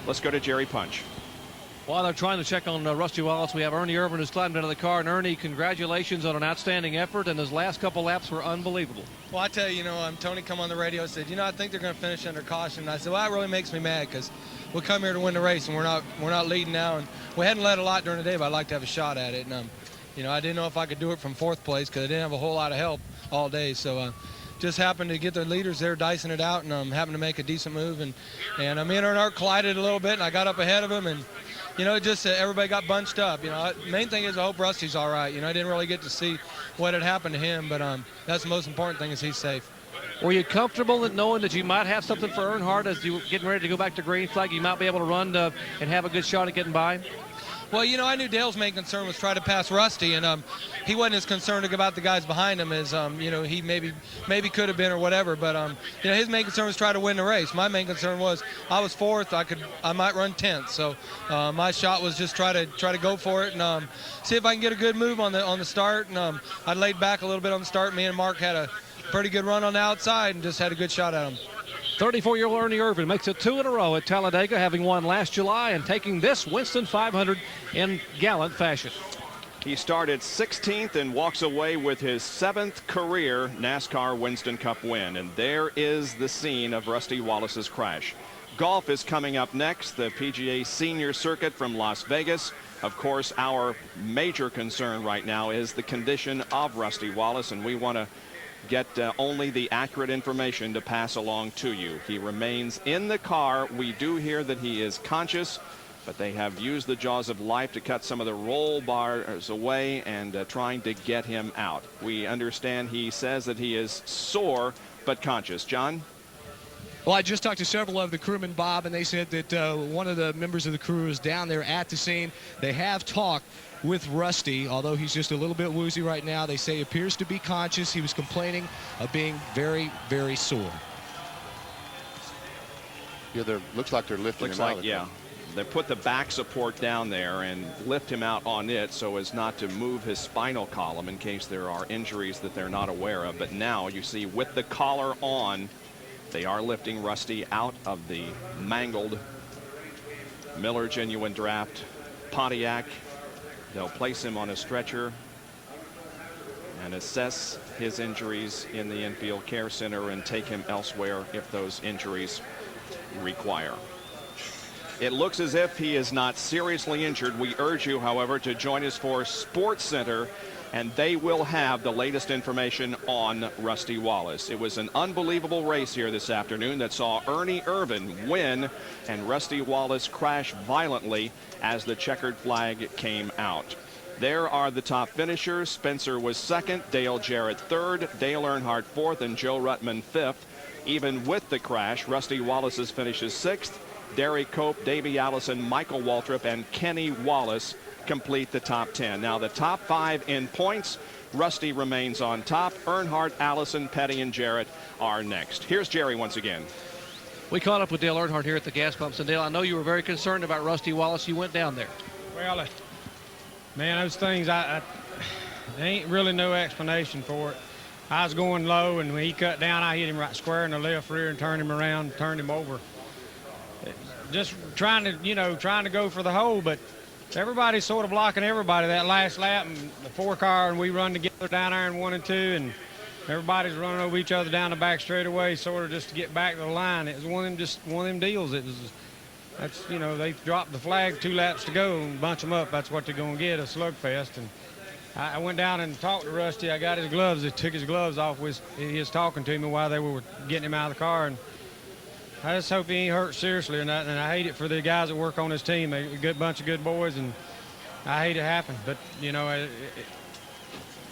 Let's go to Jerry Punch. While they're trying to check on Rusty Wallace, we have Ernie Irvan who's climbed into the car. And Ernie, congratulations on an outstanding effort, and his last couple laps were unbelievable. Well, I tell you, Tony come on the radio and said, I think they're going to finish under caution. And I said, well, that really makes me mad because we come here to win the race, and we're not leading now. And we hadn't led a lot during the day, but I'd like to have a shot at it. And I didn't know if I could do it from fourth place because I didn't have a whole lot of help all day. So just happened to get the leaders there dicing it out, and happened to make a decent move. And me and Earnhardt collided a little bit, and I got up ahead of him. And just everybody got bunched up. Main thing is I hope Rusty's all right. I didn't really get to see what had happened to him, but that's the most important thing is he's safe. Were you comfortable in knowing that you might have something for Earnhardt as you were getting ready to go back to green flag? You might be able to run and have a good shot at getting by? Well, I knew Dale's main concern was try to pass Rusty, and he wasn't as concerned about the guys behind him as he maybe could have been or whatever. But his main concern was try to win the race. My main concern was I was fourth. I might run 10th. So my shot was just try to go for it and see if I can get a good move on the start. And I laid back a little bit on the start. Me and Mark had a pretty good run on the outside and just had a good shot at him. 34-year-old Ernie Irvan makes it 2 in a row at Talladega, having won last July and taking this Winston 500 in gallant fashion. He started 16th and walks away with his 7th career NASCAR Winston Cup win. And there is the scene of Rusty Wallace's crash. Golf is coming up next, the PGA Senior Circuit from Las Vegas. Of course, our major concern right now is the condition of Rusty Wallace, and we want to get only the accurate information to pass along to you. He remains in the car. We do hear that he is conscious, but they have used the jaws of life to cut some of the roll bars away and trying to get him out. We understand he says that he is sore but conscious. John? Well, I just talked to several of the crewmen, Bob, and they said that one of the members of the crew is down there at the scene. They have talked with Rusty, although he's just a little bit woozy right now. They say he appears to be conscious. He was complaining of being very, very sore. Yeah, looks like they're lifting him out. Yeah. They put the back support down there and lift him out on it so as not to move his spinal column in case there are injuries that they're not aware of. But now you see with the collar on, they are lifting Rusty out of the mangled Miller Genuine Draft Pontiac. They'll place him on a stretcher and assess his injuries in the infield care center and take him elsewhere if those injuries require. It looks as if he is not seriously injured. We urge you, however, to join us for Sports Center, and they will have the latest information on Rusty Wallace. It was an unbelievable race here this afternoon that saw Ernie Irvan win and Rusty Wallace crash violently as the checkered flag came out. There are the top finishers. Spencer was second, Dale Jarrett third, Dale Earnhardt fourth, and Joe Ruttman fifth. Even with the crash, Rusty Wallace's finishes sixth. Derry Cope, Davey Allison, Michael Waltrip, and Kenny Wallace complete the top 10. Now the top 5 in points. Rusty remains on top. Earnhardt, Allison, Petty, and Jarrett are next. Here's Jerry once again. We caught up with Dale Earnhardt here at the gas pumps. And Dale, I know you were very concerned about Rusty Wallace. You went down there. Well, man, those things, there ain't really no explanation for it. I was going low, and when he cut down, I hit him right square in the left rear and turned him around, turned him over. Just trying to go for the hole, but everybody's sort of blocking everybody that last lap, and the 4-car, and we run together down there in 1 and 2, and everybody's running over each other down the back straightaway, sort of just to get back to the line. It was one of them deals. They dropped the flag 2 laps to go and bunch them up. That's what they're going to get, a slugfest. And I went down and talked to Rusty. I got his gloves. They took his gloves off. He was talking to me while they were getting him out of the car, and I just hope he ain't hurt seriously or nothing. And I hate it for the guys that work on his team. They're a good bunch of good boys, and I hate it happen. But, it's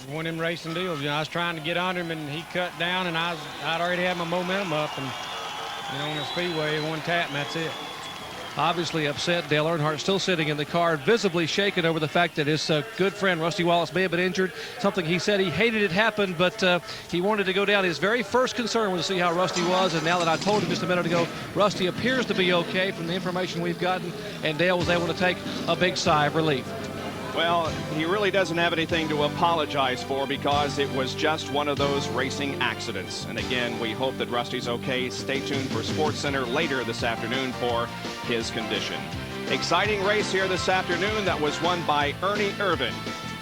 one of them racing deals. I was trying to get under him, and he cut down, and I'd already had my momentum up. And, on the speedway, one tap, and that's it. Obviously upset. Dale Earnhardt still sitting in the car, visibly shaken over the fact that his good friend Rusty Wallace may have been injured. Something he said he hated it happened, but he wanted to go down. His very first concern was to see how Rusty was, and now that I told him just a minute ago, Rusty appears to be okay from the information we've gotten, and Dale was able to take a big sigh of relief. Well, he really doesn't have anything to apologize for because it was just one of those racing accidents. And again, we hope that Rusty's okay. Stay tuned for SportsCenter later this afternoon for his condition. Exciting race here this afternoon that was won by Ernie Irvan.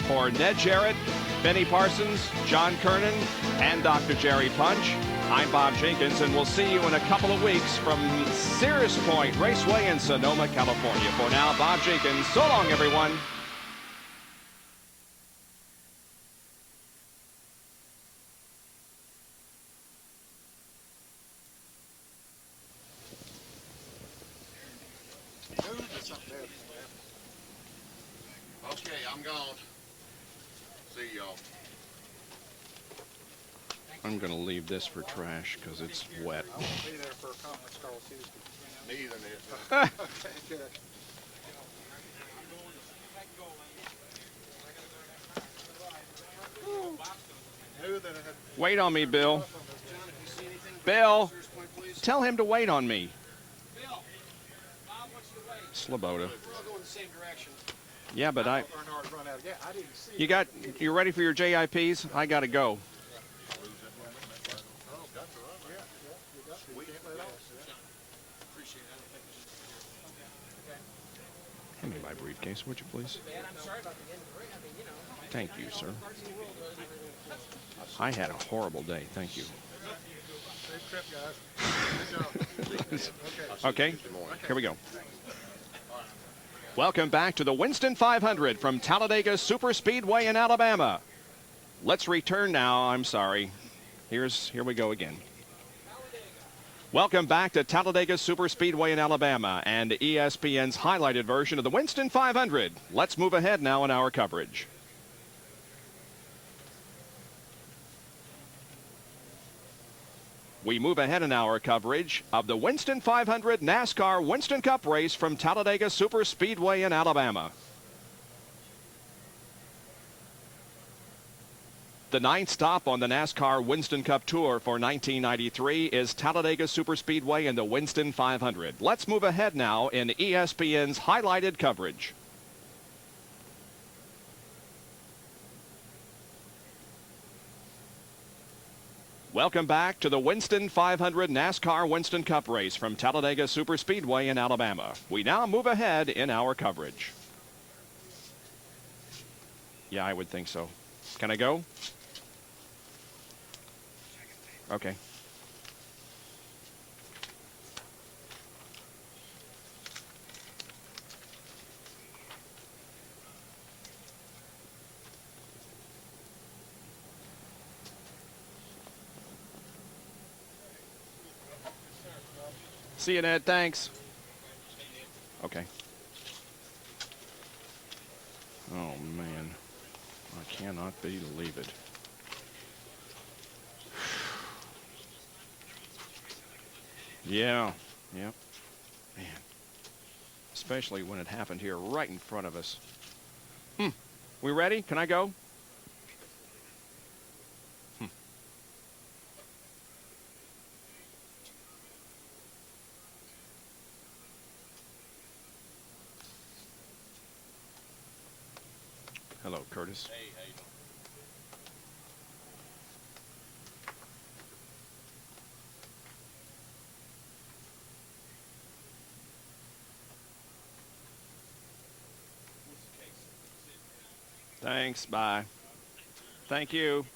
For Ned Jarrett, Benny Parsons, John Kernan, and Dr. Jerry Punch, I'm Bob Jenkins, and we'll see you in a couple of weeks from Sears Point Raceway in Sonoma, California. For now, Bob Jenkins. So long, everyone. Okay, I'm gone. See y'all. I'm going to leave this for trash because it's wet. I won't be there for a conference call Tuesday. Me either, Ned. Okay, good. Wait on me, Bill. Bill, tell him to wait on me. Sloboda. Yeah, but you ready for your JIPs? I got to go. Hand me my briefcase, would you please? Thank you, sir. I had a horrible day. Thank you. Okay, here we go. Welcome back to the Winston 500 from Talladega Superspeedway in Alabama. Let's return now. I'm sorry. Here we go again. Welcome back to Talladega Superspeedway in Alabama and ESPN's highlighted version of the Winston 500. Let's move ahead now in our coverage. We move ahead in our coverage of the Winston 500 NASCAR Winston Cup race from Talladega Superspeedway in Alabama. The ninth stop on the NASCAR Winston Cup Tour for 1993 is Talladega Superspeedway in the Winston 500. Let's move ahead now in ESPN's highlighted coverage. Welcome back to the Winston 500 NASCAR Winston Cup race from Talladega Superspeedway in Alabama. We now move ahead in our coverage. Yeah, I would think so. Can I go? Okay. See you, Ned. Thanks. Okay. Oh, man. I cannot believe it. Yeah. Yep. Man. Especially when it happened here right in front of us. We ready? Can I go? Hello, Curtis. Hey, how you doing? Thanks. Bye. Thank you.